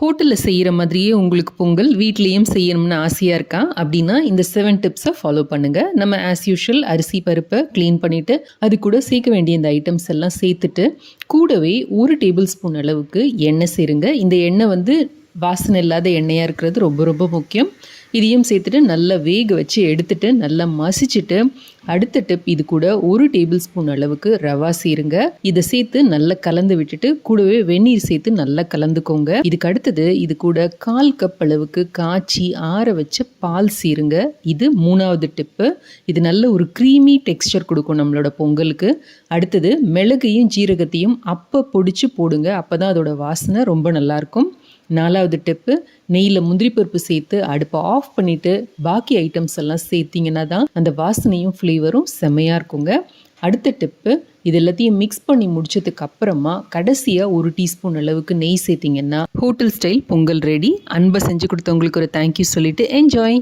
ஹோட்டலில் செய்கிற மாதிரியே உங்களுக்கு பொங்கல் வீட்லேயும் செய்யணும்னு ஆசையாக இருக்கா அப்படின்னா இந்த 7 டிப்ஸை ஃபாலோ பண்ணுங்கள். நம்ம ஆஸ் யூஷுவல் அரிசி பருப்பை க்ளீன் பண்ணிவிட்டு அது கூட சேர்க்க வேண்டிய இந்த ஐட்டம்ஸ் எல்லாம் சேர்த்துட்டு கூடவே 1 டேபிள் ஸ்பூன் அளவுக்கு எண்ணெய் சேருங்க. இந்த எண்ணெய் வாசனை இல்லாத எண்ணெயாக இருக்கிறது ரொம்ப ரொம்ப முக்கியம். இதையும் சேர்த்துட்டு நல்லா வேக வச்சு எடுத்துட்டு நல்லா மசிச்சுட்டு அடுத்த டிப், இது கூட 1 டேபிள் ஸ்பூன் அளவுக்கு ரவா சேருங்க. இதை சேர்த்து நல்லா கலந்து விட்டுட்டு கூடவே வெந்நீர் சேர்த்து நல்லா கலந்துக்கோங்க. இதுக்கு அடுத்தது இது கூட 1/4 கப் அளவுக்கு காய்ச்சி ஆற வச்ச பால் சேருங்க. இது 3வது டிப்பு. இது நல்ல ஒரு க்ரீமி டெக்ஸ்சர் கொடுக்கும் நம்மளோட பொங்கலுக்கு. அடுத்தது மிளகையும் ஜீரகத்தையும் அப்போ பொடிச்சு போடுங்க. அப்போ தான் அதோட வாசனை ரொம்ப நல்லாயிருக்கும். 4வது டிப்பு, நெய்யில் முந்திரி பருப்பு சேர்த்து அடுப்பை ஆஃப் பண்ணிவிட்டு பாக்கி ஐட்டம்ஸ் எல்லாம் சேர்த்திங்கன்னா தான் அந்த வாசனையும் ஃப்ளேவரும் செம்மையாக இருக்குங்க. அடுத்த டிப்பு, இது எல்லாத்தையும் மிக்ஸ் பண்ணி முடிச்சதுக்கு அப்புறமா கடைசியாக 1 டீஸ்பூன் அளவுக்கு நெய் சேர்த்திங்கன்னா ஹோட்டல் ஸ்டைல் பொங்கல் ரெடி. அன்பை செஞ்சு கொடுத்தவங்களுக்கு ஒரு தேங்க்யூ சொல்லிவிட்டு என்ஜாய்.